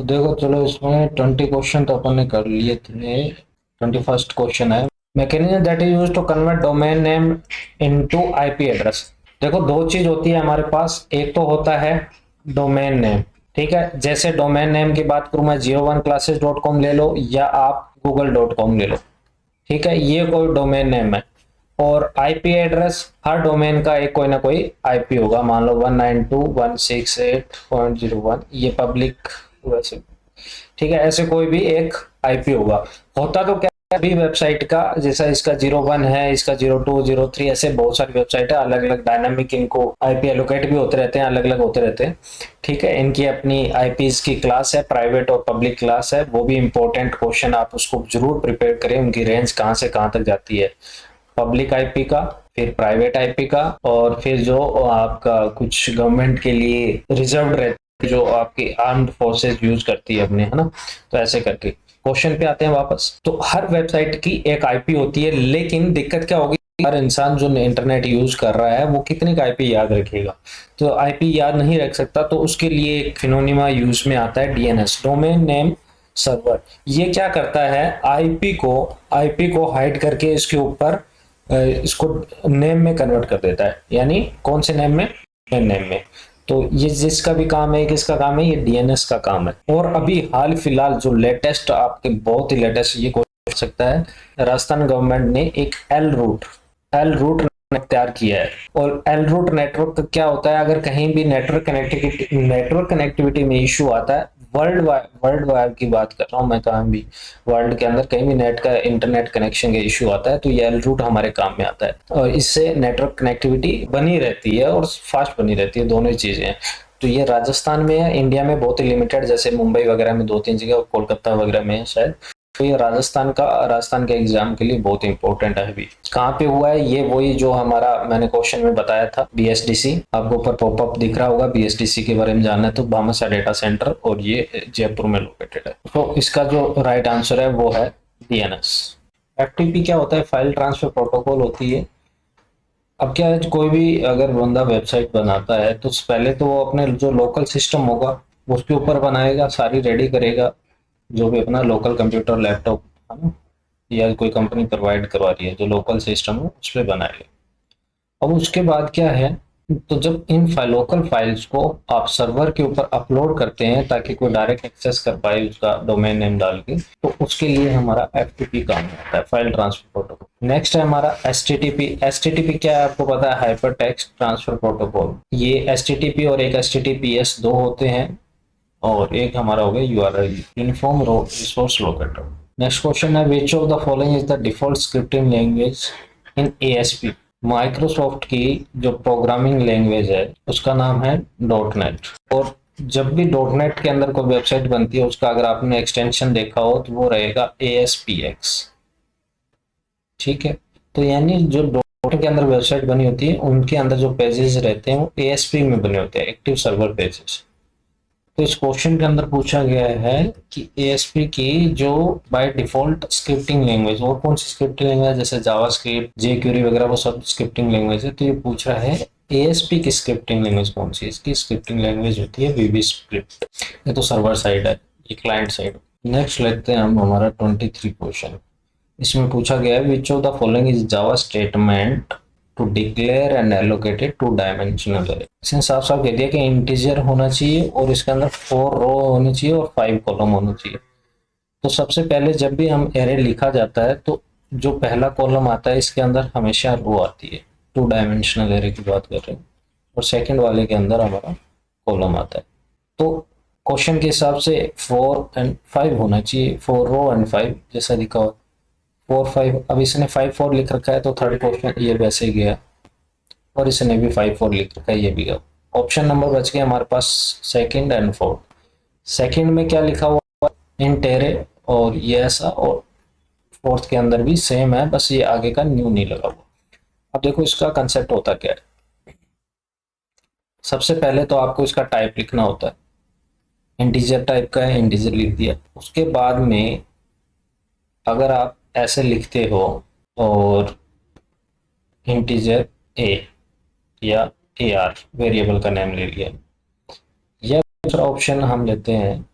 तो देखो चलो इसमें 20 क्वेश्चन तो अपन ने कर लिए थे। 21st क्वेश्चन है, mechanism that is used to convert domain name into IP address. देखो दो चीज होती है हमारे पास, एक तो होता है डोमेन नेम। ठीक है, जैसे डोमेन नेम की बात करूं मैं 01classes.com ले लो या आप google.com ले लो। ठीक है, ये कोई डोमेन नेम है। और आईपी एड्रेस हर डोमेन का एक कोई ना कोई आईपी होगा, मान लो 192.168.01, ये पब्लिक वैसे। ठीक है, ऐसे कोई भी एक आईपी होगा। होता तो क्या भी वेबसाइट का, जैसा इसका 01 है, इसका 02 03, ऐसे बहुत सारी वेबसाइट है, अलग अलग डायनामिक इनको आईपी एलोकेट भी होते रहते हैं, अलग अलग होते रहते हैं। ठीक है, इनकी अपनी आईपीज की क्लास है, प्राइवेट और पब्लिक क्लास है। वो भी इंपॉर्टेंट क्वेश्चन, आप उसको जरूर प्रिपेयर करें, उनकी रेंज कहाँ से कहाँ तक जाती है। पब्लिक आईपी का, फिर प्राइवेट आईपी का, और फिर जो आपका कुछ गवर्नमेंट के लिए रिजर्व रहता है, जो आपकी आर्म्ड फोर्सेस यूज करती है अपने, है ना। तो ऐसे करके क्वेश्चन पे आते हैं वापस। तो हर वेबसाइट की एक आईपी होती है, लेकिन दिक्कत क्या होगी, हर इंसान जो इंटरनेट यूज कर रहा है वो कितने का आईपी याद रखेगा। तो आईपी याद नहीं रख सकता, तो उसके लिए एक फिनोनिमा यूज में आता है, डीएनएस, डोमेन नेम सर्वर। ये क्या करता है, आईपी को हाइड करके इसके ऊपर इसको नेम में कन्वर्ट कर देता है, यानी कौन से नेम में, नेम में। तो ये जिसका भी काम है, किसका काम है, ये डीएनएस का काम है। और अभी हाल फिलहाल जो लेटेस्ट, आपके बहुत ही लेटेस्ट ये हो सकता है, राजस्थान गवर्नमेंट ने एक एल रूट तैयार किया है। और एल रूट नेटवर्क का क्या होता है, अगर कहीं भी नेटवर्क कनेक्टिविटी में इशू आता है, वर्ल्ड वाइड की बात कर रहा हूँ मैं, कहीं भी वर्ल्ड के अंदर कहीं भी इंटरनेट कनेक्शन का इशू आता है, तो ये एल रूट हमारे काम में आता है। और इससे नेटवर्क कनेक्टिविटी बनी रहती है और फास्ट बनी रहती है, दोनों ही चीजें हैं। तो ये राजस्थान में है, इंडिया में बहुत ही लिमिटेड, जैसे मुंबई वगैरह में 2-3 जगह और कोलकाता वगैरह में है शायद। तो ये राजस्थान के एग्जाम के लिए बहुत इंपॉर्टेंट है। अभी कहाँ पे हुआ है ये, वही जो हमारा मैंने क्वेश्चन में बताया था, बीएसडीसी, आपको ऊपर पॉपअप दिख रहा होगा। बीएसडीसी के बारे में जानना है तो भामाशाह डेटा सेंटर, और ये जयपुर में लोकेटेड है। तो इसका जो राइट आंसर है वो है डीएनएस। एफटीपी क्या होता है, फाइल ट्रांसफर प्रोटोकॉल होती है। अब क्या है, कोई भी अगर बंदा वेबसाइट बनाता है तो पहले तो वो अपने जो लोकल सिस्टम होगा उसके ऊपर बनाएगा, सारी रेडी करेगा, जो भी अपना लोकल कंप्यूटर लैपटॉप है ना, या कोई कंपनी प्रोवाइड करवा रही है जो लोकल सिस्टम है उस पर बनाएगा। अब उसके बाद क्या है, तो जब इन लोकल फाइल्स को आप सर्वर के ऊपर अपलोड करते हैं ताकि कोई डायरेक्ट एक्सेस कर पाए उसका डोमेन नेम डाल के, तो उसके लिए हमारा एफटीपी काम आता है, फाइल ट्रांसफर प्रोटोकॉल। नेक्स्ट है हमारा एचटीटीपी। एचटीटीपी क्या है आपको पता है, हाइपर टेक्स्ट ट्रांसफर प्रोटोकॉल। ये एचटीटीपी और एक एचटीटीपीएस दो होते हैं, और एक हमारा हो गया URL, uniform resource locator. Next question है, which of the following is the default scripting language in ASP. Microsoft की जो प्रोग्रामिंग लैंग्वेज है उसका नाम है डॉट नेट। और जब भी डॉट नेट के अंदर कोई वेबसाइट बनती है उसका अगर आपने एक्सटेंशन देखा हो तो वो रहेगा ASPX। ठीक है, तो यानी जो डॉट के अंदर वेबसाइट बनी होती है उनके अंदर जो पेजेस रहते हैं वो ASP में बने होते हैं, एक्टिव सर्वर पेजेस। तो इस क्वेश्चन के अंदर पूछा गया है कि एएसपी की जो बाय डिफॉल्ट स्क्रिप्टिंग लैंग्वेज, और कौन सी स्क्रिप्टिंग लैंग्वेज, जैसे जावास्क्रिप्ट, जेक्यूरी वगैरह, वो सब स्क्रिप्टिंग लैंग्वेज है। तो ये पूछ रहा है एएसपी की स्क्रिप्टिंग लैंग्वेज कौन सी है। इसकी स्क्रिप्टिंग लैंग्वेज होती है वीबी स्क्रिप्ट। ये तो सर्वर साइड है, ये क्लाइंट साइड। नेक्स्ट लेते हैं हम हमारा 23 क्वेश्चन। इसमें पूछा गया है, which of the following is Java statement to declare and allocated two dimensional array. इसने साफ साफ कह दिया कि इंटीजर होना चाहिए और इसके अंदर 4 रो होनी चाहिए और 5 कॉलम होना चाहिए। तो सबसे पहले जब भी हम एरे लिखा जाता है तो जो पहला कॉलम आता है इसके अंदर हमेशा रो आती है, 2 डायमेंशनल एरे की बात कर रहे हैं, और सेकंड वाले के अंदर हमारा कॉलम आता है। तो क्वेश्चन के हिसाब से 4 एंड 5 होना चाहिए, 4 रो एंड 5 जैसा लिखा हो, 4-5। अब इसने 5-4 लिख रखा है तो थर्ड क्वेश्चन ये वैसे ही गया, और इसने भी 5-4 लिख रखा है, ये भी गया। ऑप्शन नंबर बच गया हमारे पास सेकंड एंड फोर्थ। सेकंड में क्या लिखा हुआ, इंट एरे, और ये ऐसा, और फोर्थ के अंदर भी सेम है, बस ये आगे का न्यू नहीं लगा हुआ। अब देखो इसका कंसेप्ट होता क्या है। सबसे पहले तो आपको इसका टाइप लिखना होता है, इंटीजर टाइप का है, इंटीजर लिख दिया। उसके बाद में अगर आप ऐसे लिखते हो और इंटीजर ए या AR वेरिएबल का नेम ले लिया, या दूसरा ऑप्शन हम लेते हैं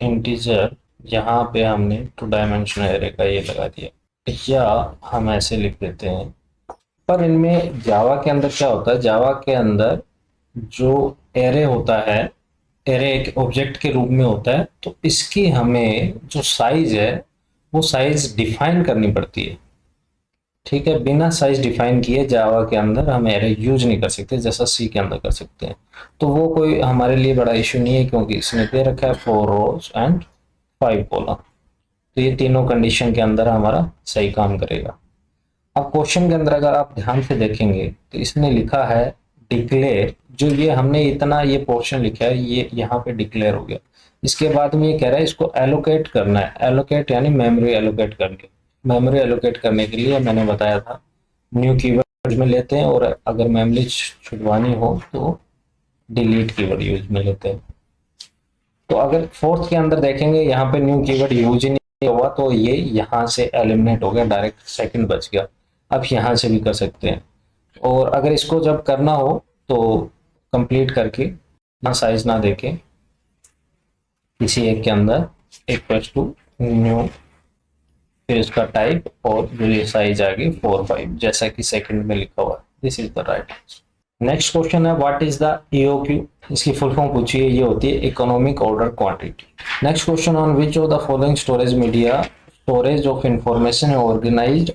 इंटीजर, यहाँ पे हमने 2 डायमेंशनल एरे का ये लगा दिया, या हम ऐसे लिख देते हैं। पर इनमें जावा के अंदर क्या होता है, जावा के अंदर जो एरे होता है, एरे एक ऑब्जेक्ट के रूप में होता है, तो इसकी हमें जो साइज है वो साइज डिफाइन करनी पड़ती है। ठीक है, बिना साइज डिफाइन किए जावा के अंदर हम एरे यूज नहीं कर सकते जैसा सी के अंदर कर सकते हैं। तो वो कोई हमारे लिए बड़ा इश्यू नहीं है, क्योंकि इसने दे रखा है 4 रोज एंड 5 कॉलम। तो ये तीनों कंडीशन के अंदर हमारा सही काम करेगा। अब क्वेश्चन के अंदर अगर आप ध्यान से देखेंगे तो इसने लिखा है डिक्लेयर, जो ये हमने इतना ये पोर्शन लिखा है ये यहाँ पे डिक्लेयर हो गया। इसके बाद में ये कह रहा है इसको एलोकेट करना है, एलोकेट यानी मेमोरी एलोकेट करनी। मेमोरी एलोकेट करने के लिए मैंने बताया था न्यू कीवर्ड में लेते हैं, और अगर मेमोरी छुड़वानी हो तो डिलीट कीवर्ड यूज में लेते हैं। तो अगर फोर्थ के अंदर देखेंगे यहाँ पे न्यू कीवर्ड यूज ही नहीं हुआ, तो ये यहाँ से एलिमिनेट हो गया, डायरेक्ट सेकंड बच गया। अब यहाँ से भी कर सकते हैं। और अगर इसको जब करना हो तो कंप्लीट करके ना साइज ना देके किसी एक के अंदर इक्वल्स टू न्यू, फिर इसका टाइप और जो ये साइज आ गई 4 5 जैसा कि सेकंड में लिखा हुआ है। This is the right answer. Next question है व्हाट इज द ईओक्यू। इसकी फुल फॉर्म पूछी है, ये होती है economic order quantity. Next question on which of the following storage media storage of information है ऑर्गेनाइज्ड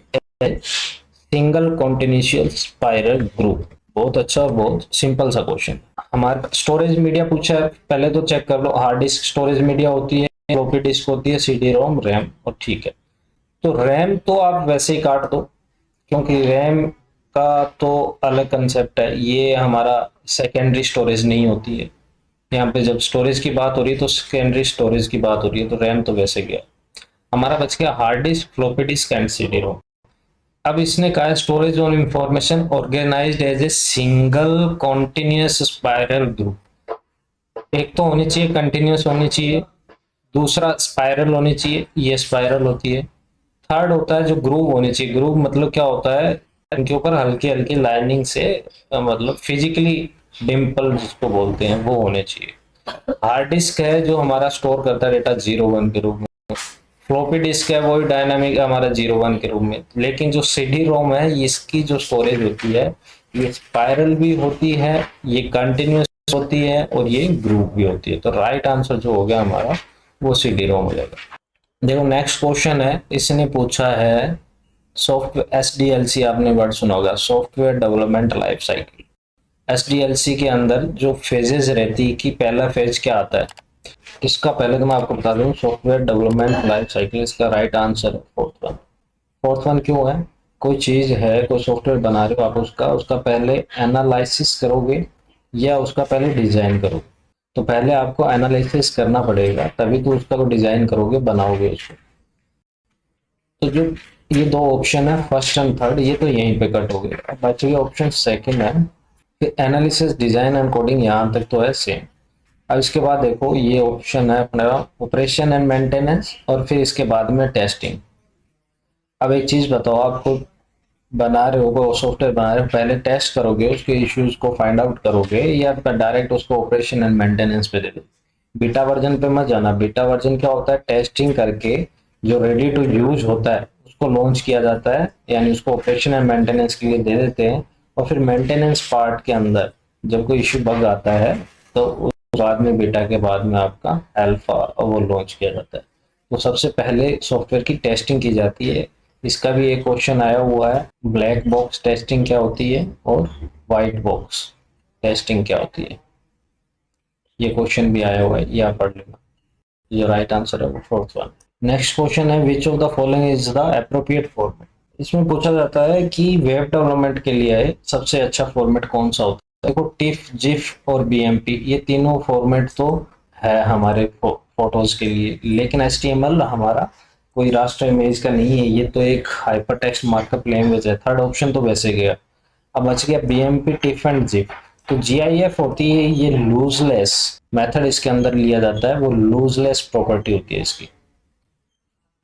सिंगल कॉन्टिन्यूशियल स्पाइरल ग्रुप। बहुत अच्छा और बहुत सिंपल सा क्वेश्चन। हमारे स्टोरेज मीडिया पूछा है, पहले तो चेक कर लो। हार्ड डिस्क स्टोरेज मीडिया होती है, फ्लॉपी डिस्क होती है, सीडी रोम, रैम, और ठीक है। तो रैम तो आप वैसे ही काट दो, क्योंकि रैम का तो अलग कंसेप्ट है, ये हमारा सेकेंडरी स्टोरेज नहीं होती है। यहाँ पे जब स्टोरेज की बात हो रही है तो सेकेंडरी स्टोरेज की बात हो रही है, तो रैम तो वैसे गया। हमारा बच गया hard disk, floppy disk and CD ROM. अब इसने कहा है storage on information organized as a single continuous spiral group. एक तो होनी चाहिए कंटिन्यूस होनी चाहिए, दूसरा स्पाइरल होनी चाहिए, ये स्पाइरल होती है। थर्ड होता है जो ग्रूव होनी चाहिए। ग्रूव मतलब क्या होता है, इनके ऊपर हल्की हल्की लाइनिंग से मतलब फिजिकली डिम्पल जिसको बोलते हैं वो होने चाहिए। हार्ड डिस्क है जो हमारा स्टोर करता है डेटा 0 1 के रूप में। फ्लॉपी डिस्क है वही डायनामिक हमारा 0 1 के रूप में। लेकिन जो सीडी रोम है इसकी जो स्टोरेज होती है ये स्पाइरल भी होती है, ये कंटिन्यूस होती है, और ये ग्रुप भी होती है। तो राइट आंसर जो हो गया हमारा वो सीडी रोम हो जाएगा। देखो नेक्स्ट क्वेश्चन है, इसने पूछा है सॉफ्टवेयर एसडीएलसी, आपने वर्ड सुना होगा, software development life cycle. SDLC के अंदर जो फेजेस रहती है कि पहला फेज क्या आता है, इसका पहले तो मैं आपको बता दूं सॉफ्टवेयर डेवलपमेंट लाइफ साइकिल, इसका राइट आंसर है फोर्थ वन। फोर्थ वन क्यों है, कोई चीज है, कोई सॉफ्टवेयर बना रहे हो आप, उसका उसका पहले एनालिसिस करोगे या उसका पहले डिजाइन करोगे। तो पहले आपको एनालिसिस करना पड़ेगा, तभी तो उसका को डिजाइन करोगे, बनाओगे उसको। तो जो ये दो ऑप्शन है फर्स्ट एंड थर्ड, ये तो यहीं पे कट हो गए। अब बच गया ऑप्शन सेकंड है, एनालिसिस डिजाइन एंड कोडिंग, यहाँ तक तो है सेम। अब इसके बाद देखो ये ऑप्शन है अपना ऑपरेशन एंड मेंटेनेंस, और फिर इसके बाद में टेस्टिंग। अब एक चीज बताओ, आपको बना रहे हो सॉफ्टवेयर बना रहे हो, पहले टेस्ट करोगे उसके इश्यूज को फाइंड आउट करोगे, या डायरेक्ट उसको ऑपरेशन एंड मेंटेनेंस पे दे दो। बीटा वर्जन पे मत जाना। बीटा वर्जन क्या होता है, टेस्टिंग करके जो रेडी टू यूज होता है उसको लॉन्च किया जाता है, यानी उसको ऑपरेशन एंड मेंटेनेंस के लिए दे देते हैं। और फिर मेंटेनेंस पार्ट के अंदर जब कोई इश्यू बग आता है तो उस बाद में बीटा के बाद में आपका अल्फा वो लॉन्च किया जाता है। तो सबसे पहले सॉफ्टवेयर की टेस्टिंग की जाती है। इसका भी एक क्वेश्चन आया हुआ है, ब्लैक बॉक्स टेस्टिंग क्या होती है और व्हाइट बॉक्स टेस्टिंग क्या होती है, ये क्वेश्चन भी आया हुआ है, ये आप पढ़ लेना। जो राइट आंसर है वो फोर्थ वन। नेक्स्ट क्वेश्चन है which of the following is the appropriate format. इसमें पूछा जाता है कि वेब डेवलपमेंट के लिए सबसे अच्छा फॉर्मेट कौन सा होता है। देखो टिफ, जिफ और बीएमपी ये तीनों फॉर्मेट तो है हमारे फोटोज के लिए, लेकिन एचटीएमएल हमारा कोई रास्टर इमेज का नहीं है, ये तो एक हाइपर टेक्स्ट मार्कअप लैंग्वेज है। थर्ड ऑप्शन तो वैसे गया। अब बच गया बीएमपी, टिफ एंड जिफ। तो जीआईएफ होती है ये लूजलेस मेथड इसके अंदर लिया जाता है, वो लूजलेस प्रॉपर्टी होती है इसकी।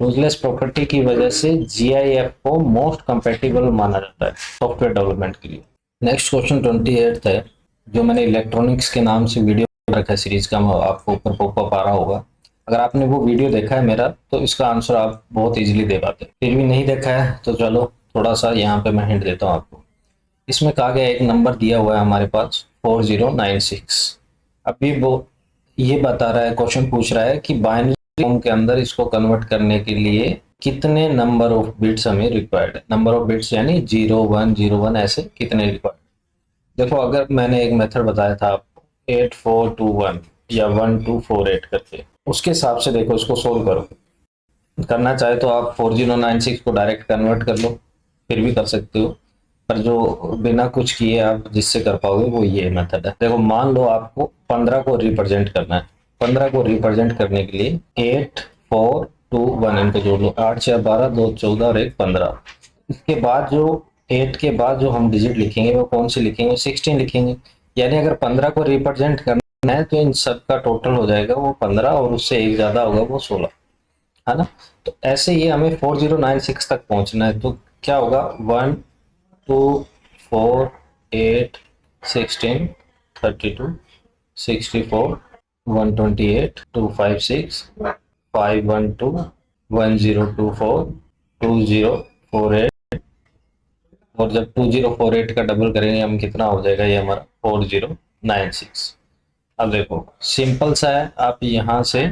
लूजलेस प्रॉपर्टी की वजह से जीआईएफ को मोस्ट कंपेटिबल माना जाता है सॉफ्टवेयर डेवलपमेंट के लिए। नेक्स्ट क्वेश्चन 28 है, जो मैंने इलेक्ट्रॉनिक्स के नाम से वीडियो रखा है सीरीज का, आपको ऊपर पॉपअप आ रहा होगा। अगर आपने वो वीडियो देखा है मेरा तो इसका आंसर आप बहुत इजीली दे पाते हैं। फिर भी नहीं देखा है तो चलो थोड़ा सा यहाँ पे मैं हिंट देता हूँ आपको। इसमें कहा गया एक नंबर दिया हुआ है हमारे पास 4096। अभी वो ये बता रहा है, क्वेश्चन पूछ रहा है कि बाइनरी फॉर्म के अंदर इसको कन्वर्ट करने के लिए कितने नंबर ऑफ बिट्स हमें रिक्वायर्ड है। नंबर ऑफ बिट्स यानी 0101 ऐसे कितने रिक्वायर्ड। देखो अगर मैंने एक मेथड बताया था आपको 8421 या 1248 करके, उसके हिसाब से देखो इसको सोल्व करो। करना चाहे तो आप 4096 को डायरेक्ट कन्वर्ट कर लो, फिर भी कर सकते हो, पर जो बिना कुछ किए आप जिससे कर पाओगे वो ये मेथड है। देखो मान लो आपको 15 को रिप्रेजेंट करना है। 15 को रिप्रेजेंट करने के लिए 8421 इनको जोड़ लो, 8 4 12 2 14 और 1 15। इसके बाद जो 8 के बाद जो हम डिजिट लिखेंगे वो कौन सी लिखेंगे, 16 लिखेंगे। यानी अगर 15 को रिप्रेजेंट करना है तो इन सब का टोटल हो जाएगा वो 15 और उससे एक ज्यादा होगा वो 16, है ना। तो ऐसे ही हमें 4096 तक पहुंचना है, तो क्या होगा 1 2 4 8 16 32 64 128 256 512 1024 2048। और जब 2048 का डबल करेंगे हम कितना हो जाएगा, ये हमारा 4096। अब देखो सिंपल सा है, आप यहाँ से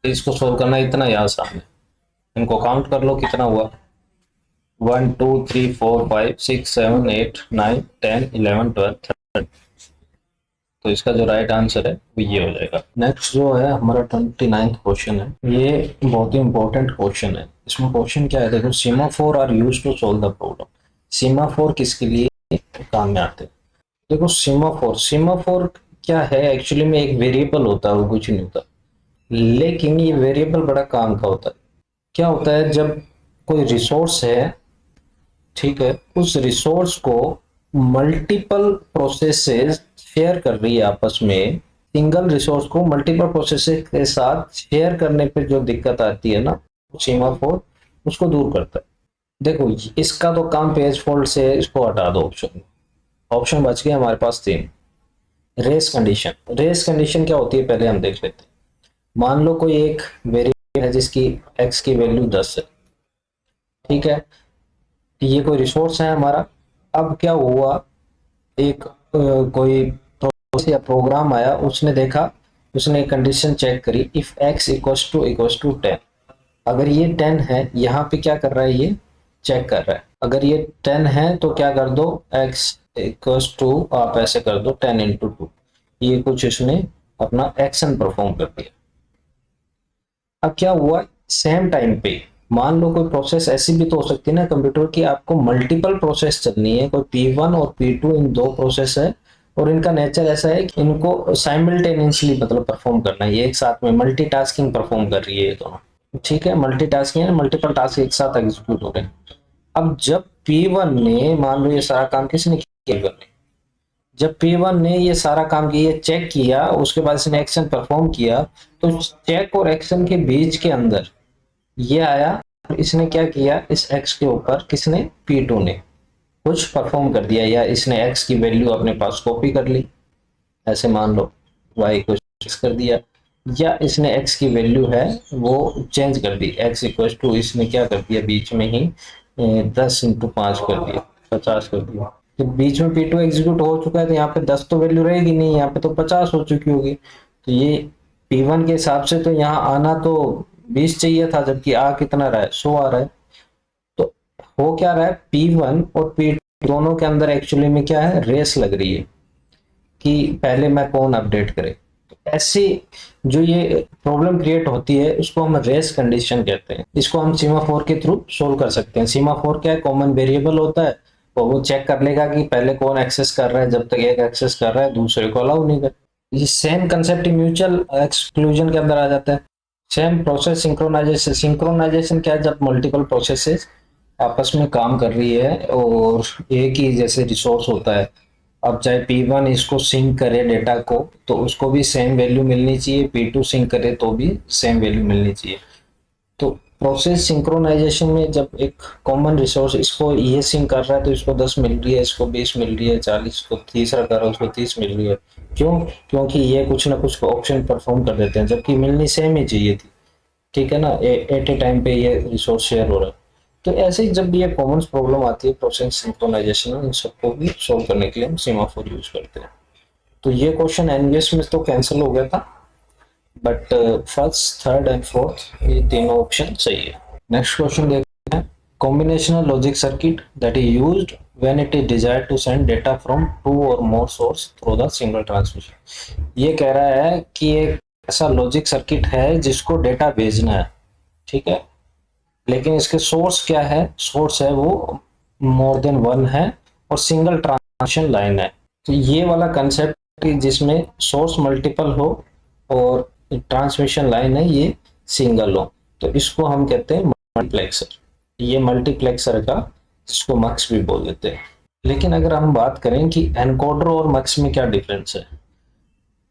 इसको सोल्व करना इतना ही आसान है। इनको काउंट कर लो कितना हुआ, 1 2 3 4 5 6 7 8 9 10 11 12 13। तो इसका जो राइट आंसर है वो ये हो जाएगा। नेक्स्ट जो है हमारा 29th क्वेश्चन है, ये बहुत ही इंपॉर्टेंट क्वेश्चन है। इसमें क्वेश्चन क्या है, देखो semaphore are used to solve the problem. Semaphore किसके लिए काम में आते हैं। देखो सीमाफोर, सीमाफोर क्या है, एक्चुअली में एक वेरिएबल होता है, वो कुछ नहीं होता, लेकिन ये वेरिएबल बड़ा काम का होता है। क्या होता है, जब कोई रिसोर्स है, ठीक है, उस रिसोर्स को मल्टीपल प्रोसेसेस शेयर कर रही है आपस में, सिंगल रिसोर्स को मल्टीपल प्रोसेसेस के साथ शेयर करने पे जो दिक्कत आती है ना, सीमाफोर उसको दूर करता है। देखो इसका तो काम पेज फॉल्ट से, इसको हटा दो। ऑप्शन ऑप्शन बच गए हमारे पास 3। रेस कंडीशन, रेस कंडीशन क्या होती है पहले हम देख लेते हैं। मान लो कोई एक वेरिएबल है जिसकी एक्स की वैल्यू 10 है, ठीक है, ये कोई रिसोर्स है हमारा। अब क्या हुआ, एक कोई प्रोसेस या प्रोग्राम आया, उसने देखा, उसने कंडीशन चेक करी, इफ एक्स इक्वल्स टू 10। अगर ये 10 है, यहाँ पे क्या कर रहा है, ये चेक कर रहा है। अगर ये 10 है तो क्या कर दो, x इक्वल्स टू, आप ऐसे कर दो 10 इंटू 2। ये कुछ इसने अपना एक्शन परफॉर्म कर दिया। अब क्या हुआ, सेम टाइम पे मान लो कोई प्रोसेस ऐसी भी तो हो सकती है ना कंप्यूटर की, आपको मल्टीपल प्रोसेस चलनी है, कोई P1 और P2 इन दो प्रोसेस है, और इनका नेचर ऐसा है कि इनको साइमल्टेनियसली मतलब परफॉर्म करना है, ये एक साथ में मल्टीटास्किंग परफॉर्म कर रही है ये दोनों, ठीक है। मल्टीटास्किंग है, मल्टीपल टास्क एक साथ एग्जीक्यूट हो रहे हैं। अब जब P1 ने, मान लो ये सारा काम किसने किया, जब P1 ने ये सारा काम किया, चेक किया, उसके बाद इसने एक्शन परफॉर्म किया, तो चेक और एक्शन के बीच के अंदर ये आया, इसने क्या किया, इस x के ऊपर किसने, P2 ने कुछ परफॉर्म कर दिया, या इसने x की वैल्यू अपने पास कॉपी कर ली, ऐसे मान लो y को फिक्स कर दिया, या इसने x की वैल्यू है वो चेंज कर दी, x इक्वल टू, इसने क्या कर दिया बीच में ही 10 इंटू 5 कर दिया, 50 कर दिया। तो बीच में P2 एग्जीक्यूट हो चुका है, तो यहाँ पे 10 तो वैल्यू रहेगी नहीं, यहाँ पे तो 50 हो चुकी होगी। तो ये P1 के हिसाब से तो यहाँ आना तो 20 चाहिए था, जबकि आ कितना रहा है, 100 आ रहा है। तो हो क्या रहा है, P1 और P2 दोनों के अंदर एक्चुअली में क्या है, रेस लग रही है कि पहले मैं कौन अपडेट करे। तो ऐसी जो ये प्रॉब्लम क्रिएट होती है उसको हम रेस कंडीशन कहते हैं। इसको हम सीमाफोर के थ्रू सोल्व कर सकते हैं। सीमाफोर क्या है, कॉमन वेरिएबल होता है, तो वो चेक कर लेगा कि पहले कौन एक्सेस कर रहा है, जब तक एक एक्सेस कर रहा है दूसरे को अलाउ नहीं कर। ये सेम कंसेप्ट म्यूचुअल एक्सक्लूजन के अंदर आ जाता है। सेम प्रोसेस सिंक्रोनाइजेशन, सिंक्रोनाइजेशन क्या है, जब मल्टीपल प्रोसेसेस आपस में काम कर रही है और एक ही जैसे रिसोर्स होता है, अब चाहे P1 इसको सिंक करे डेटा को तो उसको भी सेम वैल्यू मिलनी चाहिए, P2 सिंक करे तो भी सेम वैल्यू मिलनी चाहिए। तो प्रोसेस सिंक्रोनाइजेशन में जब एक कॉमन रिसोर्स, इसको ये सिंक कर रहा है तो इसको 10 मिल रही है, इसको 20 मिल रही है, 40 को तीसरा कर रहा है उसको 30 मिल रही है। क्यों? क्योंकि ये कुछ ना कुछ ऑप्शन परफॉर्म कर देते हैं, जबकि मिलनी सेम ही चाहिए थी। ठीक है ना, एट ए टाइम पे ये रिसोर्स शेयर हो रहा है। तो ऐसे ही जब भी ये कॉमन प्रॉब्लम आती है प्रोसेस सिंक्रोनाइजेशन में, इन सबको भी सोल्व करने के लिए हम सीमाफोर यूज करते हैं। तो ये क्वेश्चन एनवीएस में तो कैंसिल हो गया था, but first, third and fourth ये तीनों ऑप्शन सही है। नेक्स्ट क्वेश्चन देखते हैं। Combinational logic circuit that is used when it is desired to send data from two or more source through the single transmission. ये कह रहा है कि एक ऐसा लॉजिक सर्किट है जिसको डेटा भेजना है, ठीक है, लेकिन इसके सोर्स क्या है? सोर्स है वो मोर देन वन है और सिंगल ट्रांसमिशन लाइन है। तो ये वाला कंसेप्ट जिसमें सोर्स मल्टीपल हो और ट्रांसमिशन लाइन है ये सिंगल हो, तो इसको हम कहते हैं मल्टीप्लेक्सर। ये मल्टीप्लेक्सर का, जिसको मक्स भी बोल देते हैं। लेकिन अगर हम बात करें कि एनकोडर और मक्स में क्या डिफरेंस है,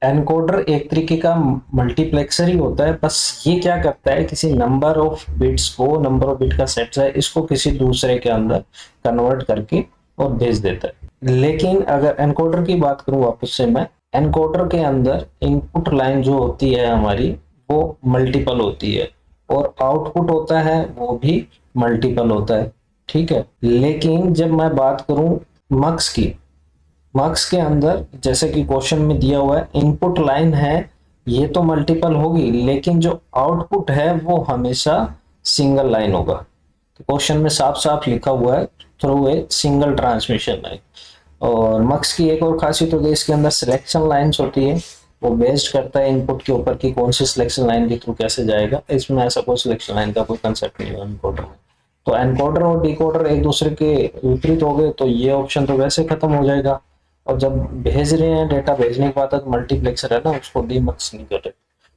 एनकोडर एक तरीके का मल्टीप्लेक्सर ही होता है, बस ये क्या करता है, किसी नंबर ऑफ बिट्स को, नंबर ऑफ बिट का सेट है, इसको किसी दूसरे के अंदर कन्वर्ट करके और भेज देता है। लेकिन अगर एनकोडर की बात करूं वापस से मैं, एनकोडर के अंदर इनपुट लाइन जो होती है हमारी वो मल्टीपल होती है और आउटपुट होता है वो भी मल्टीपल होता है, ठीक है। लेकिन जब मैं बात करूं मक्स की, मार्क्स के अंदर जैसे कि क्वेश्चन में दिया हुआ है, इनपुट लाइन है ये तो मल्टीपल होगी, लेकिन जो आउटपुट है वो हमेशा सिंगल लाइन होगा। तो क्वेश्चन में साफ साफ लिखा हुआ है through a single transmission line. और मक्स की एक और खासियत होती है, इसके अंदर सिलेक्शन लाइंस होती है, वो बेस्ड करता है इनपुट के ऊपर कि कौन सी सिलेक्शन लाइन के थ्रू कैसे जाएगा। इसमें ऐसा कोई सिलेक्शन लाइन का कोई कंसेप्ट नहीं है एनकोडर में। तो एनकोडर और डिकोडर एक दूसरे के विपरीत हो गए, तो ये ऑप्शन तो वैसे खत्म हो जाएगा। और जब भेज रहे हैं डेटा, भेजने के बाद तक मल्टीप्लेक्सर है ना, उसको डीमक्स नहीं कर रहे,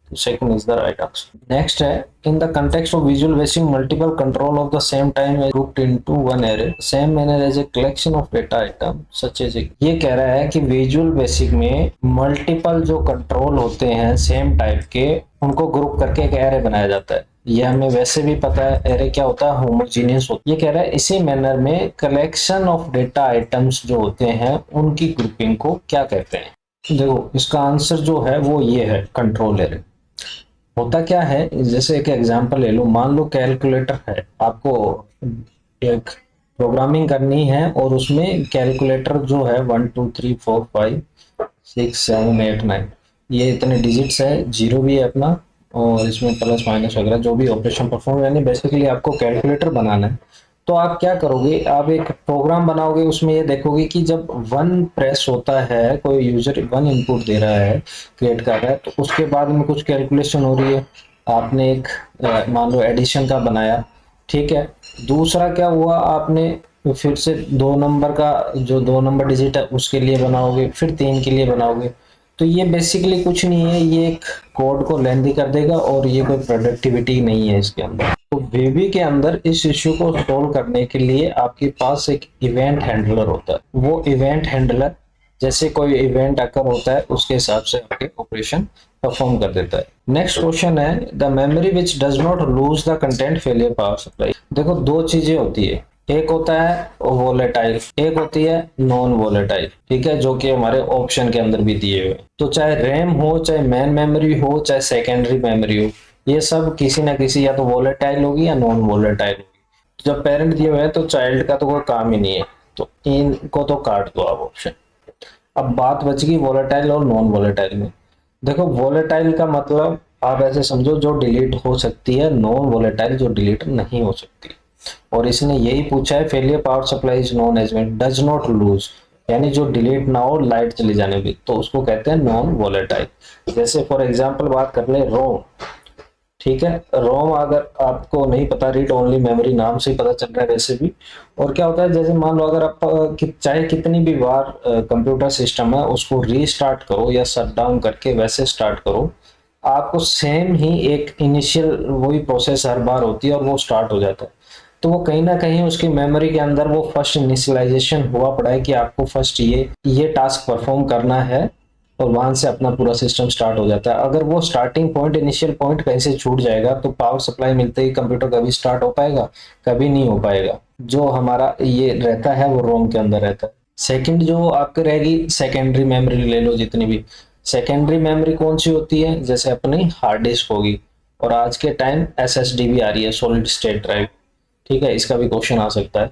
तो second is the right answer. Next है, in the context of visual basic multiple control of the same time is grouped into one array, same manner as a collection of data item such as ये कह रहा है कि visual basic में multiple जो control होते हैं same type के, उनको ग्रुप करके एक एरे बनाया जाता है। ये हमें वैसे भी पता है, एरे क्या होता है, होमोजीनियस होता है। ये कह रहा है इसी मैनर में कलेक्शन ऑफ डेटा आइटम्स जो होते हैं उनकी ग्रुपिंग को क्या कहते हैं। देखो इसका आंसर जो है वो ये है, कंट्रोल एरे। होता क्या है, जैसे एक एग्जांपल ले लो, मान लो कैलकुलेटर है, आपको एक प्रोग्रामिंग करनी है और उसमें कैलकुलेटर जो है 1 2 3 4 5 6 7 8 9 ये इतने डिजिट्स है, जीरो भी है अपना, और इसमें प्लस माइनस वगैरह जो भी ऑपरेशन परफॉर्म, यानी बेसिकली आपको कैलकुलेटर बनाना है। तो आप क्या करोगे, आप एक प्रोग्राम बनाओगे, उसमें ये देखोगे कि जब वन प्रेस होता है, कोई यूजर वन इनपुट दे रहा है, क्रिएट कर रहा है, तो उसके बाद में कुछ कैलकुलेशन हो रही है। आपने एक मान लो एडिशन का बनाया, ठीक है। दूसरा क्या हुआ, आपने फिर से दो नंबर का, जो दो नंबर डिजिट है उसके लिए बनाओगे, फिर तीन के लिए बनाओगे। तो ये बेसिकली कुछ नहीं है, ये एक कोड को लेंदी कर देगा और ये कोई प्रोडक्टिविटी नहीं है इसके अंदर। तो वीबी के अंदर इस इश्यू को सोल्व करने के लिए आपके पास एक इवेंट हैंडलर होता है। वो इवेंट हैंडलर जैसे कोई इवेंट अकर होता है उसके हिसाब से आपके ऑपरेशन परफॉर्म कर देता है। नेक्स्ट क्वेश्चन है, the memory which does not lose the content failure power supply. देखो दो चीजें होती है, एक होता है वोलेटाइल, एक होती है नॉन वोलेटाइल, ठीक है, जो कि हमारे ऑप्शन के अंदर भी दिए हुए। तो चाहे रैम हो, चाहे मेन मेमोरी हो, चाहे सेकेंडरी मेमोरी हो, ये सब किसी ना किसी या तो वोलेटाइल होगी या नॉन वोलेटाइल होगी। जब पेरेंट दिए हुए हैं तो चाइल्ड का तो कोई काम ही नहीं है, तो इनको तो काट दो आप ऑप्शन। अब बात बच गई वोलेटाइल और नॉन वोलेटाइल में। देखो वोलेटाइल का मतलब आप ऐसे समझो जो डिलीट हो सकती है, नॉन वोलेटाइल जो डिलीट नहीं हो सकती। और इसने यही पूछा है, failure power supply is known as does not lose, यानी जो डिलीट ना हो, लाइट चली जाने भी, तो उसको कहते हैं नॉन वोलेटाइल। जैसे फॉर एग्जांपल बात कर ले रोम, ठीक है, रोम अगर आपको नहीं पता, रीड ओनली मेमोरी नाम से ही पता चल रहा है वैसे भी। और क्या होता है, जैसे मान लो अगर आप चाहे कितनी भी बार कंप्यूटर सिस्टम है उसको रीस्टार्ट करो या शट डाउन करके वैसे स्टार्ट करो, आपको सेम ही एक इनिशियल वही प्रोसेस हर बार होती है और वो स्टार्ट हो जाता है। तो वो कहीं ना कहीं उसकी मेमोरी के अंदर वो फर्स्ट इनिशियलाइजेशन हुआ पड़ा है कि आपको फर्स्ट ये टास्क परफॉर्म करना है, और वहां से अपना पूरा सिस्टम स्टार्ट हो जाता है। अगर वो स्टार्टिंग पॉइंट, इनिशियल पॉइंट कहीं से छूट जाएगा तो पावर सप्लाई मिलते ही कंप्यूटर कभी स्टार्ट हो पाएगा? कभी नहीं हो पाएगा। जो हमारा ये रहता है वो रोम के अंदर रहता है। सेकंड जो आपके रहेगी, सेकेंडरी मेमोरी ले लो जितनी भी। सेकेंडरी मेमोरी कौन सी होती है? जैसे अपनी हार्ड डिस्क होगी, और आज के टाइम एसएसडी भी आ रही है, सॉलिड स्टेट ड्राइव। ठीक है, इसका भी क्वेश्चन आ सकता है।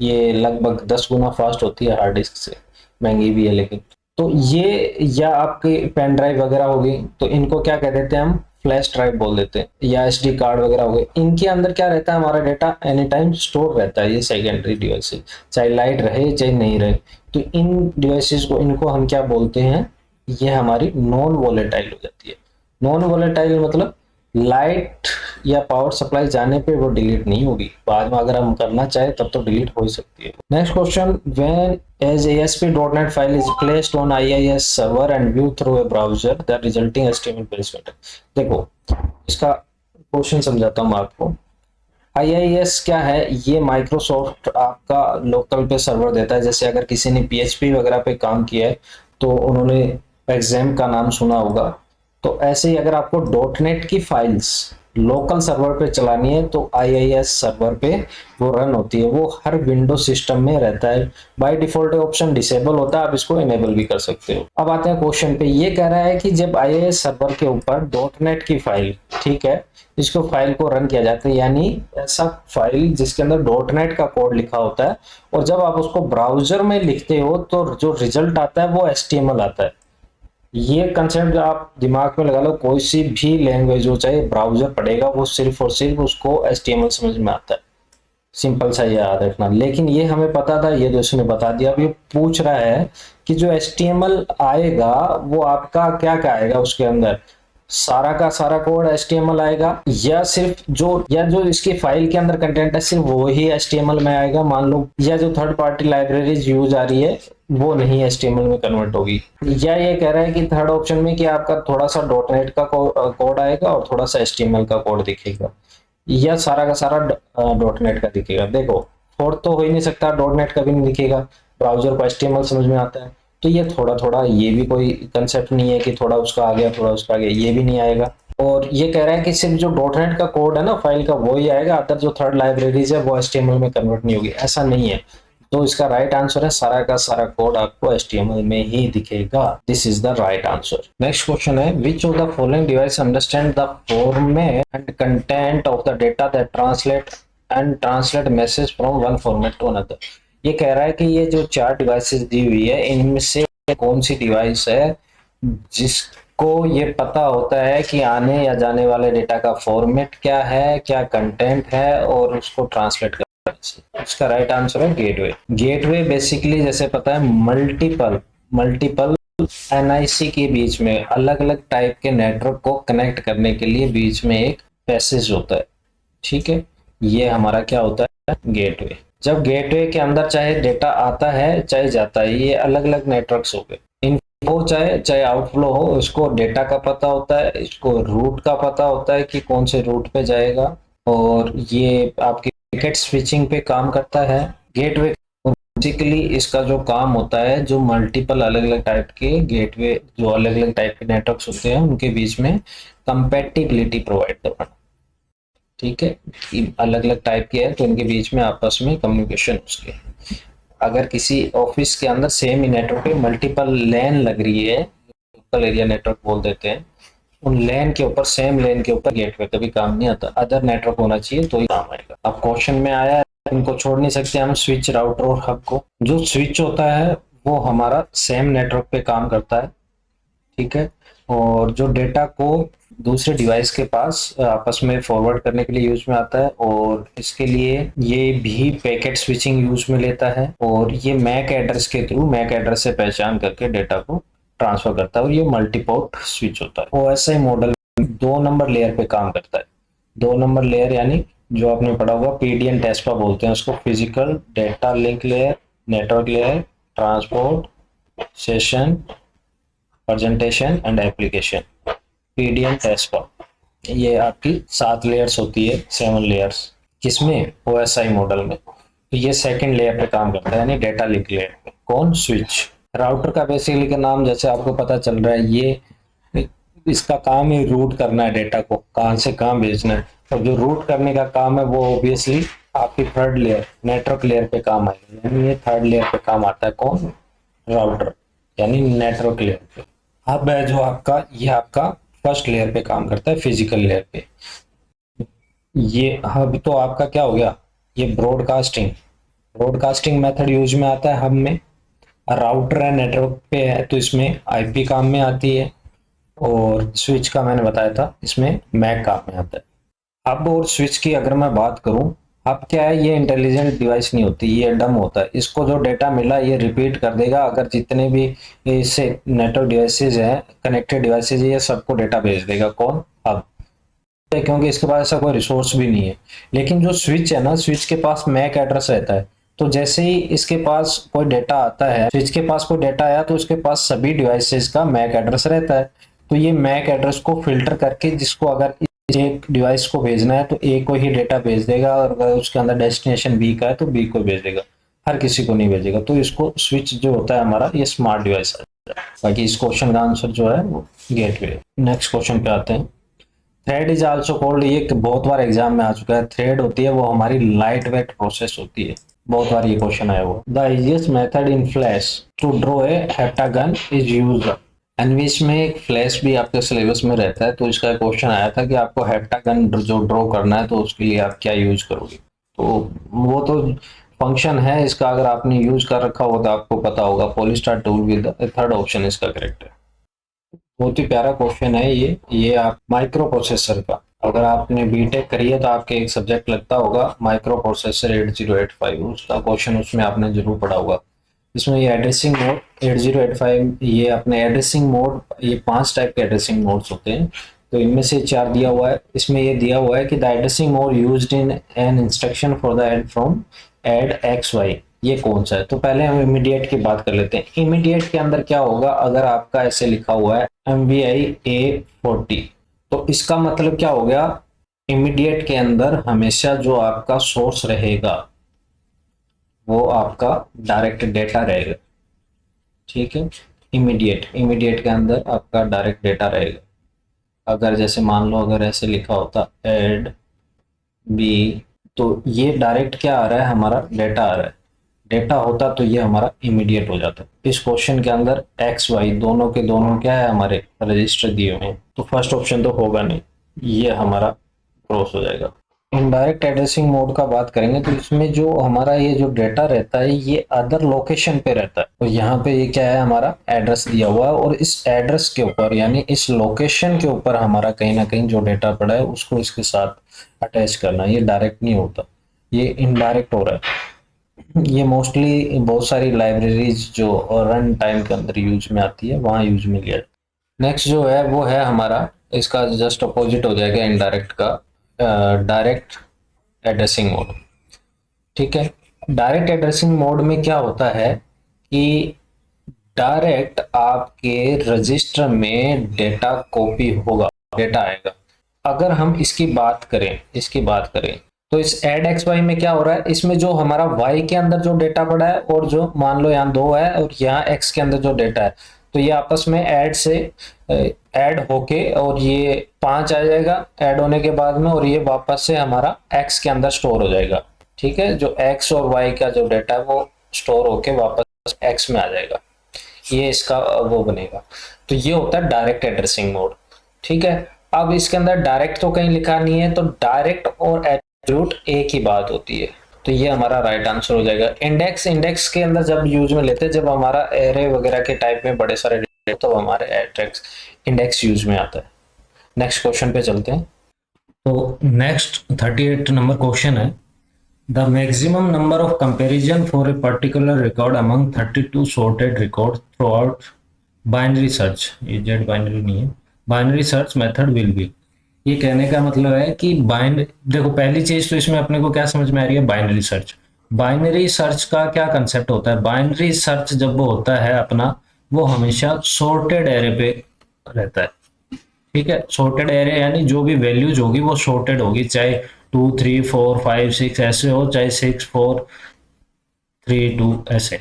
ये लगभग 10 गुना फास्ट होती है हार्ड डिस्क से, महंगी भी है लेकिन। तो ये, या आपके पेन ड्राइव वगैरह होगी, तो इनको क्या कह देते हैं हम? फ्लैश ड्राइव बोल देते हैं, या एसडी कार्ड वगैरह हो गए। इनके अंदर क्या रहता है? हमारा डेटा एनी टाइम स्टोर रहता है। ये सेकेंडरी डिवाइसेस, चाहे लाइट रहे चाहे नहीं रहे। तो इन डिवाइसेस को, इनको हम क्या बोलते हैं? ये हमारी नॉन वोलेटाइल हो जाती है। नॉन वोलेटाइल मतलब लाइट या पावर सप्लाई जाने पे वो डिलीट नहीं होगी, बाद में अगर हम करना चाहे तब तो डिलीट हो ही सकती है। Next question, when as ASP.NET file is placed on IIS server and view through a browser the resulting HTML page content. देखो, इसका क्वेश्चन समझाता हूँ आपको। IIS क्या है? ये माइक्रोसॉफ्ट आपका लोकल पे सर्वर देता है। जैसे अगर किसी ने PHP वगैरह पे काम किया है तो उन्होंने एग्जाम का नाम सुना होगा। तो ऐसे ही अगर आपको डॉटनेट की फाइल्स लोकल सर्वर पे चलानी है तो IIS सर्वर पे वो रन होती है। वो हर विंडो सिस्टम में रहता है। बाय डिफॉल्ट ऑप्शन डिसेबल होता है, आप इसको इनेबल भी कर सकते हो। अब आते हैं क्वेश्चन पे। ये कह रहा है कि जब IIS सर्वर के ऊपर डॉटनेट की फाइल, ठीक है, इसको फाइल को रन किया जाता है, यानी ऐसा फाइल जिसके अंदर डॉटनेट का कोड लिखा होता है, और जब आप उसको ब्राउजर में लिखते हो तो जो रिजल्ट आता है वो HTML आता है। ये कंसेप्ट आप दिमाग में लगा लो, कोई सी भी लैंग्वेज हो, चाहे ब्राउजर पढ़ेगा, वो सिर्फ और सिर्फ उसको HTML समझ में आता है। सिंपल सा ये याद रखना। लेकिन ये हमें पता था, ये तो इसने बता दिया। अब ये पूछ रहा है कि जो HTML आएगा वो आपका क्या क्या आएगा उसके अंदर? सारा का सारा कोड HTML आएगा, या सिर्फ जो इसकी फाइल के अंदर कंटेंट है सिर्फ वो ही HTML में आएगा मान लो, या जो थर्ड पार्टी लाइब्रेरीज यूज आ रही है वो नहीं HTML में कन्वर्ट होगी। या ये कह रहा है कि थर्ड ऑप्शन में कि आपका थोड़ा सा डॉटनेट का कोड आएगा और थोड़ा सा HTML का कोड दिखेगा, या सारा का सारा डॉटनेट का दिखेगा। देखो, फोर्थ तो हो ही नहीं सकता, डॉटनेट का भी नहीं दिखेगा, ब्राउजर को HTML समझ में आता है। तो ये थोड़ा थोड़ा, ये भी कोई कंसेप्ट नहीं है कि थोड़ा उसका आ गया थोड़ा उसका आ गया, ये भी नहीं आएगा। और ये कह रहा है कि सिर्फ जो डॉटनेट का कोड है ना फाइल का, वो ही आएगा, अदर जो थर्ड लाइब्रेरीज है वो HTML में कन्वर्ट नहीं होगी, ऐसा नहीं है। तो इसका राइट आंसर है सारा का सारा कोड आपको HTML में ही दिखेगा। This is the right answer. Next question है, which of the following device understand the format and content of the data that translate message from one format to another. ये कह रहा है कि ये जो 4 डिवाइसेस दी हुई है, इनमें से कौन सी डिवाइस है जिसको ये पता होता है कि आने या जाने वाले डेटा का फॉर्मेट क्या है, क्या कंटेंट है, और उसको ट्रांसलेट करना है। इसका राइट आंसर है गेटवे। गेटवे बेसिकली जैसे पता है मल्टीपल NIC के बीच में अलग अलग टाइप के नेटवर्क को कनेक्ट करने के लिए बीच में एक पैसेज होता है। ठीक है, ये हमारा क्या होता है? गेटवे। जब गेटवे के अंदर चाहे डेटा आता है चाहे जाता है, ये अलग अलग नेटवर्क्स हो गए। इनफो चाहे आउटफ्लो हो, इसको डेटा का पता होता है, इसको रूट का पता होता है कि कौन से रूट पे जाएगा, और ये आपकी पैकेट स्विचिंग पे काम करता है। गेटवे बेसिकली इसका जो काम होता है, जो मल्टीपल अलग अलग टाइप के गेटवे, जो अलग अलग टाइप के नेटवर्क्स होते हैं उनके बीच में कंपैटिबिलिटी प्रोवाइड करना। ठीक है, अलग अलग टाइप के हैं तो इनके बीच में आपस में कम्युनिकेशन उसके। अगर किसी ऑफिस के अंदर सेम ही नेटवर्क पे मल्टीपल लैन लग रही है, लोकल एरिया नेटवर्क बोल देते हैं, उन लैन के ऊपर, सेम लैन के ऊपर गेटवे कभी काम नहीं आता, अदर नेटवर्क होना चाहिए तो ही काम आएगा। अब क्वेश्चन में आया है, इनको छोड़ नहीं सकते हम, स्विच, राउटर और हब को। जो स्विच होता है वो हमारा सेम नेटवर्क पे काम करता है, ठीक है, और जो डेटा को दूसरे डिवाइस के पास आपस में फॉरवर्ड करने के लिए यूज में आता है, और इसके लिए ये भी पैकेट स्विचिंग यूज में लेता है, और ये मैक एड्रेस के थ्रू, मैक एड्रेस से पहचान करके डेटा को ट्रांसफर करता है, और ये मल्टीपोर्ट स्विच होता है। OSI मॉडल 2 नंबर लेयर पे काम करता है। 2 नंबर लेयर यानी जो आपने पढ़ा होगा PDN टेस्पा बोलते हैं उसको, physical data link layer, network layer, transport, session, presentation and application, PDN टेस्पा। ये आपकी 7 लेयर्स होती है, 7 लेयर्स, किसमें? OSI मॉडल में। तो ये सेकंड लेयर पे काम करता है, यानी डेटा लिंक लेयर पे। कौन? स्विच। राउटर का बेसिकली का नाम जैसे आपको पता चल रहा है, ये इसका काम है रूट करना है डेटा को, कहाँ से कहाँ भेजना है। और जो रूट करने का काम है वो ऑब्वियसली आपकी थर्ड लेयर नेटवर्क लेयर पे काम आएगा, यानी ये थर्ड लेयर पे काम आता है। कौन? राउटर, यानी नेटवर्क लेयर पे। हब है जो आपका, ये आपका फर्स्ट लेयर पे काम करता है, फिजिकल लेयर पे। ये हब तो आपका क्या हो गया, ये ब्रॉडकास्टिंग, ब्रॉडकास्टिंग मेथड यूज में आता है हब में। राउटर है नेटवर्क पे है तो इसमें आईपी काम में आती है, और स्विच का मैंने बताया था इसमें मैक काम में आता है। हब और स्विच की अगर मैं बात करूं, हब क्या है, ये इंटेलिजेंट डिवाइस नहीं होती, ये डम होता है। इसको जो डेटा मिला ये रिपीट कर देगा, अगर जितने भी इससे नेटवर्क डिवाइसेज हैं, कनेक्टेड डिवाइसेज, ये सबको डेटा भेज देगा। कौन? हब। क्योंकि इसके पास ऐसा कोई रिसोर्स भी नहीं है। लेकिन जो स्विच है ना, स्विच के पास मैक एड्रेस रहता है। तो जैसे ही इसके पास कोई डेटा आता है, स्विच के पास कोई डेटा आया, तो उसके पास सभी डिवाइसेस का मैक एड्रेस रहता है। तो ये मैक एड्रेस को फिल्टर करके, जिसको अगर एक डिवाइस को भेजना है तो ए को ही डेटा भेज देगा, और अगर उसके अंदर डेस्टिनेशन बी का है तो बी को भेज देगा, हर किसी को नहीं भेजेगा। तो इसको स्विच जो होता है हमारा, ये स्मार्ट डिवाइस है। बाकी इस क्वेश्चन का आंसर जो है वो गेटवे। नेक्स्ट क्वेश्चन पे आते हैं। थ्रेड इज आल्सो कॉल्ड, ये बहुत बार एग्जाम में आ चुका है। थ्रेड होती है वो हमारी लाइट वेट प्रोसेस होती है, बहुत बार ये क्वेश्चन आया हुआ। The easiest method in flash to draw a heptagon is use. NVS में एक फ्लैश भी आपके सिलेबस में रहता है, तो इसका क्वेश्चन आया था कि आपको हेप्टागन जो ड्रॉ करना है तो उसके लिए आप क्या यूज करोगे। तो वो तो फंक्शन है इसका, अगर आपने यूज कर रखा हो तो आपको पता होगा। पॉलीस्टार टूल विद थर्ड ऑप्शन इसका करेक्ट है। बहुत ही प्यारा क्वेश्चन है ये आप माइक्रो प्रोसेसर का, अगर आपने बीटेक करी है तो आपके एक सब्जेक्ट लगता होगा माइक्रो प्रोसेसर 8085, उसका क्वेश्चन उसमें आपने जरूर पढ़ा होगा। इसमें ये एड्रेसिंग मोड 8085, ये अपने एड्रेसिंग मोड, ये 5 टाइप के एड्रेसिंग मोड्स होते हैं, तो इनमें से 4 दिया हुआ है। इसमें ये दिया हुआ है कि the addressing mode used in an instruction for the add from add X Y, ये कौन सा है। तो पहले हम इमीडिएट की बात कर लेते हैं। इमीडिएट के अंदर क्या होगा, अगर आपका ऐसे लिखा हुआ है MVI A40, तो इसका मतलब क्या हो गया, इमीडिएट के अंदर हमेशा जो आपका सोर्स रहेगा वो आपका डायरेक्ट डेटा रहेगा। ठीक है, इमीडिएट के अंदर आपका डायरेक्ट डेटा रहेगा। अगर जैसे मान लो अगर ऐसे लिखा होता एड बी, तो ये डायरेक्ट क्या आ रहा है, हमारा डेटा आ रहा है। डेटा होता तो ये हमारा इमीडिएट हो जाता। इस क्वेश्चन के अंदर एक्स वाई दोनों के दोनों क्या है, हमारे रजिस्टर दिए हुए हैं, तो फर्स्ट ऑप्शन तो होगा नहीं, ये हमारा क्रॉस हो जाएगा। इनडायरेक्ट एड्रेसिंग मोड का बात करेंगे तो इसमें जो हमारा ये जो डेटा रहता है ये अदर लोकेशन पे रहता है, और यहाँ पे ये क्या है, हमारा एड्रेस दिया हुआ है, और इस एड्रेस के ऊपर यानी इस लोकेशन के ऊपर हमारा कहीं ना कहीं जो डेटा पड़ा है उसको इसके साथ अटैच करना, ये डायरेक्ट नहीं होता, ये इनडायरेक्ट हो रहा है। ये मोस्टली बहुत सारी लाइब्रेरीज जो रन टाइम के अंदर यूज में आती है वहां यूज में लिया। नेक्स्ट जो है वो है हमारा, इसका जस्ट अपोजिट हो जाएगा इनडायरेक्ट का, डायरेक्ट एड्रेसिंग मोड। ठीक है, डायरेक्ट एड्रेसिंग मोड में क्या होता है कि डायरेक्ट आपके रजिस्टर में डेटा कॉपी होगा, डेटा आएगा। अगर हम इसकी बात करें तो इस एड एक्स वाई में क्या हो रहा है, इसमें जो हमारा वाई के अंदर जो डेटा पड़ा है, और जो मान लो यहाँ 2 है और यहाँ एक्स के अंदर जो डेटा है, तो ये आपस में ऐड से ऐड होके और ये 5 आ जाएगा ऐड होने के बाद में, और ये वापस से हमारा एक्स के अंदर स्टोर हो जाएगा। ठीक है, जो एक्स और वाई का जो डेटा है वो स्टोर होके वापस एक्स में आ जाएगा, ये इसका वो बनेगा। तो ये होता है डायरेक्ट एड्रेसिंग मोड। ठीक है, अब इसके अंदर डायरेक्ट तो कहीं लिखा नहीं है, तो डायरेक्ट और एब्सोल्यूट एक ही बात होती है, तो ये हमारा राइट आंसर हो जाएगा। इंडेक्स के अंदर जब यूज में लेते हैं, जब हमारा एरे वगैरह के टाइप में बड़े सारे डेटा तो हमारे इंडेक्स यूज में आता है। नेक्स्ट क्वेश्चन पे चलते हैं। तो नेक्स्ट 38 नंबर क्वेश्चन है, the maximum number of comparison for a particular record among 32 sorted record through out binary search, ये जेड बाइनरी नहीं है, binary search method will be. ये कहने का मतलब है कि देखो पहली चीज तो इसमें अपने को क्या समझ में आ रही है, बाइनरी सर्च। बाइनरी सर्च का क्या कंसेप्ट होता है, बाइनरी सर्च जब वो होता है अपना, वो हमेशा सॉर्टेड एरे पे रहता है। ठीक है, सॉर्टेड एरे यानी जो भी वैल्यूज होगी वो सॉर्टेड होगी, चाहे 2 3 4 5 6 ऐसे हो, चाहे 6 4 3 2 ऐसे।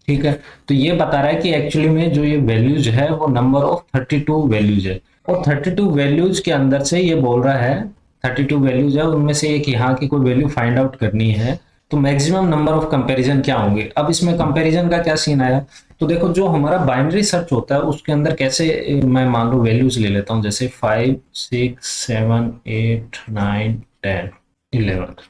ठीक है, तो ये बता रहा है कि एक्चुअली में जो ये वैल्यूज है वो नंबर ऑफ 32 वैल्यूज है, और 32 वैल्यूज के अंदर से ये बोल रहा है 32 वैल्यूज है, उनमें से एक यहाँ की कोई वैल्यू फाइंड आउट करनी है, तो मैक्सिमम नंबर ऑफ कंपैरिजन क्या होंगे। अब इसमें कंपैरिजन का क्या सीन आया, तो देखो जो हमारा बाइनरी सर्च होता है उसके अंदर कैसे, मैं मान लो वैल्यूज ले लेता हूँ, जैसे 5 6 7 8 9 10 11,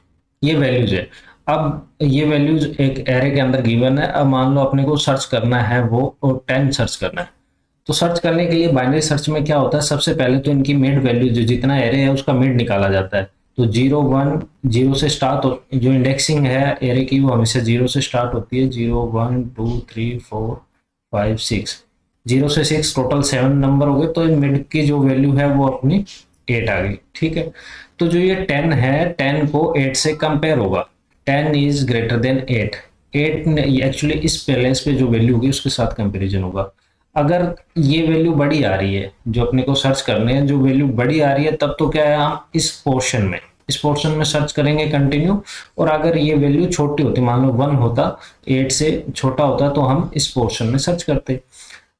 ये वैल्यूज है। अब ये वैल्यूज एक एरे के अंदर गिवन है, अब मान लो अपने को सर्च करना है वो, और 10 सर्च करना है, तो सर्च करने के लिए बाइनरी सर्च में क्या होता है, सबसे पहले तो इनकी मिड वैल्यू, जो जितना एरे है उसका मिड निकाला जाता है, तो 0 1 0 से स्टार्ट हो, जो इंडेक्सिंग है एरे की वो हमेशा 0 से स्टार्ट होती है, 0 1 2 3 4 5 6, 0 से 6 टोटल 7 नंबर हो गए, तो मिड की जो वैल्यू है वो अपनी 8 आ गई। ठीक है, तो जो ये 10 है 10 को 8 से कंपेयर होगा, 10 इज ग्रेटर देन 8, 8 एक्चुअली इस बैलेंस पे जो वैल्यू होगी उसके साथ कंपैरिजन होगा। अगर ये वैल्यू बड़ी आ रही है, जो अपने को सर्च करने हैं, जो वैल्यू बड़ी आ रही है, तब तो क्या है, हम इस पोर्शन में सर्च करेंगे कंटिन्यू, और अगर ये वैल्यू छोटी होती, मान लो 1 होता, 8 से छोटा होता, तो हम इस पोर्शन में सर्च करते।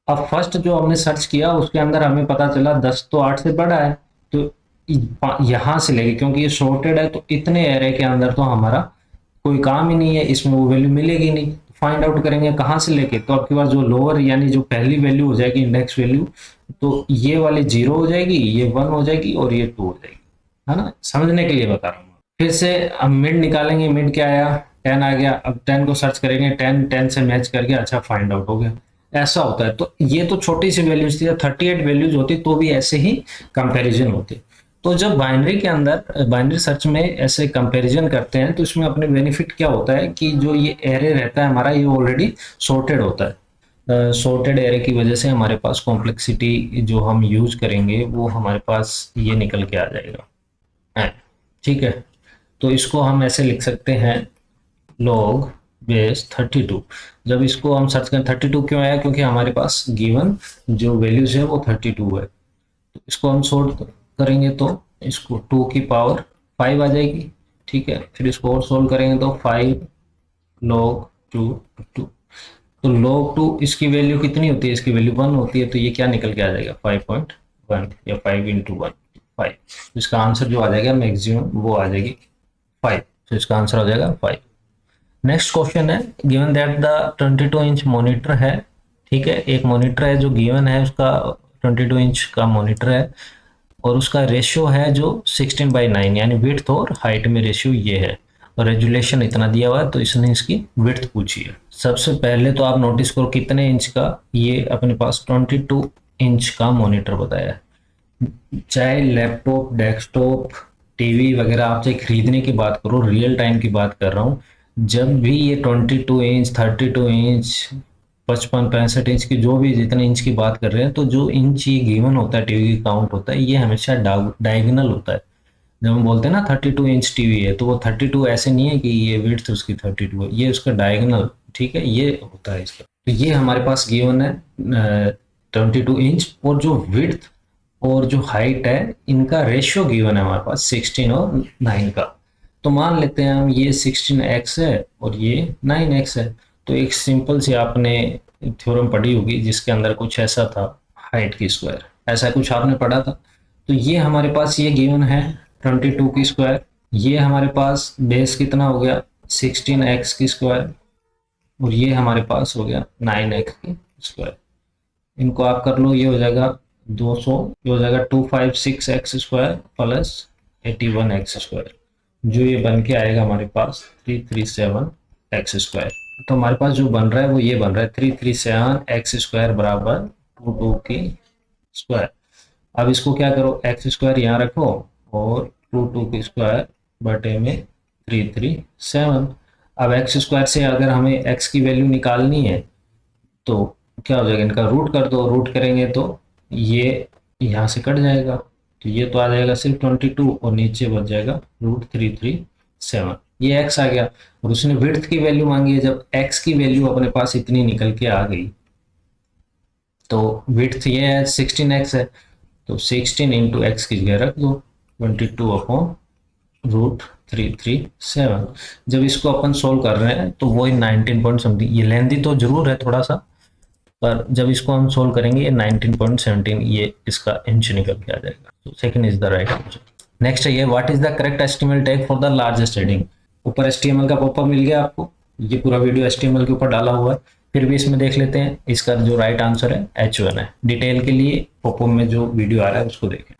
अब फर्स्ट जो हमने सर्च किया उसके अंदर हमें पता चला 10 तो 8 से बड़ा है, तो यहां से लेके, क्योंकि ये सॉर्टेड है, तो इतने एरे के अंदर तो हमारा कोई काम ही नहीं है, इसमें वो वैल्यू मिलेगी नहीं, फाइंड आउट करेंगे कहाँ से लेके, तो आपके पास जो लोअर यानी जो पहली वैल्यू हो जाएगी इंडेक्स वैल्यू, तो ये वाली 0 हो जाएगी, ये 1 हो जाएगी, और ये 2 हो जाएगी, है ना, समझने के लिए बता रहा हूँ। फिर से अब मिड निकालेंगे, मिड क्या आया, 10 आ गया, अब 10 को सर्च करेंगे, 10 10 से मैच करके अच्छा फाइंड आउट हो गया, ऐसा होता है। तो ये तो छोटी सी वैल्यूज थी, 38 वैल्यूज होती तो भी ऐसे ही कंपैरिजन होते। तो जब बाइनरी के अंदर, बाइनरी सर्च में ऐसे कंपैरिजन करते हैं, तो इसमें अपने बेनिफिट क्या होता है कि जो ये एरे रहता है हमारा, ये ऑलरेडी सॉर्टेड होता है, सॉर्टेड एरे की वजह से हमारे पास कॉम्प्लेक्सिटी जो हम यूज करेंगे वो हमारे पास ये निकल के आ जाएगा है। ठीक है, तो इसको हम ऐसे लिख सकते हैं, log बेस 32। जब इसको हम सर्च करें, 32 क्यों आया, क्योंकि हमारे पास गिवन जो वैल्यूज है वो 32 है, तो इसको हम सोल्व करेंगे तो इसको 2 की पावर 5 आ जाएगी। ठीक है, फिर इसको और सोल्व करेंगे तो 5 log 2 तो log 2 इसकी वैल्यू कितनी होती है, इसकी वैल्यू 1 होती है, तो ये क्या निकल के आ जाएगा 5.1, या 5 इंटू 1 5, इसका आंसर जो आ जाएगा मैक्सिमम वो आ जाएगी 5, तो इसका आंसर हो जाएगा 5। नेक्स्ट क्वेश्चन है, given that the 22 inch monitor है। ठीक है, एक मॉनिटर है जो गिवन है, उसका 22 इंच का मॉनिटर है, और उसका रेशियो है जो 16:9, यानी विड्थ और हाइट में रेशियो ये है, और रेजुलेशन इतना दिया हुआ है, तो इसने इसकी विड्थ पूछी है। सबसे पहले तो आप नोटिस करो कितने इंच का, ये अपने पास 22 इंच का मॉनिटर बताया है। चाहे लैपटॉप, डेस्कटॉप, टीवी वगैरह आप चाहे खरीदने की बात करो, रियल टाइम की बात कर रहा हूँ, जब भी ये 22 इंच, 32 इंच, 55 65 इंच की, जो भी जितने इंच की बात कर रहे हैं, तो जो इंच ये गिवन होता है टीवी की काउंट होता है, ये हमेशा डायगोनल होता है। जब हम बोलते हैं ना 32 इंच टीवी है, तो वो 32 ऐसे नहीं है कि ये विड्थ उसकी 32 है, ये उसका डायगोनल, ठीक है, ये होता है इसका। तो ये हमारे पास गिवन है 22 इंच, और जो विड्थ और जो हाइट है इनका रेशियो गिवन है हमारे पास 16 और 9 का। तो मान लेते हैं हम ये 16x है और ये 9x है, तो एक सिंपल सी आपने थ्योरम पढ़ी होगी जिसके अंदर कुछ ऐसा था, हाइट की स्क्वायर, ऐसा कुछ आपने पढ़ा था। तो ये हमारे पास ये गिवन है 22 की स्क्वायर, ये हमारे पास बेस कितना हो गया 16x की स्क्वायर, और ये हमारे पास हो गया 9x की स्क्वायर। इनको आप कर लो, ये हो जाएगा 200, ये हो जाएगा 256x square plus 81x square, जो ये बन के आएगा हमारे पास 337x स्क्वायर। तो हमारे पास जो बन रहा है वो ये बन रहा है 337x स्क्वायर बराबर 22 की स्क्वायर। अब इसको क्या करो, एक्स स्क्वायर यहाँ रखो और 22 की स्क्वायर बटे में 337। अब एक्स स्क्वायर से अगर हमें एक्स की वैल्यू निकालनी है तो क्या हो जाएगा, इनका रूट कर दो, रूट करेंगे तो ये यहाँ से कट जाएगा, तो ये तो आ जाएगा सिर्फ 22 और नीचे बच जाएगा √337, ये x आ गया। और उसने विड्थ की वैल्यू मांगी है, जब x की वैल्यू अपने पास इतनी निकल के आ गई तो विड्थ ये है 16x है, तो 16 इंटू एक्स की जगह रख दो 22 अपॉन √337। जब इसको अपन सोल्व कर रहे हैं तो वही 19 पॉइंट समथिंग, ये लेंदी तो जरूर है थोड़ा सा, पर जब इसको हम सोल्व करेंगे ये 19.17 ये इसका आंसर निकल के आ जाएगा। तो second is the right answer. Next है ये, what is the correct HTML tag for the largest heading. ऊपर एचटीएमएल का पॉपअप मिल गया आपको, ये पूरा वीडियो एचटीएमएल के ऊपर डाला हुआ है। फिर भी इसमें देख लेते हैं, इसका जो राइट आंसर है H1 है। डिटेल के लिए पॉपअप में जो वीडियो आ रहा है उसको देखें।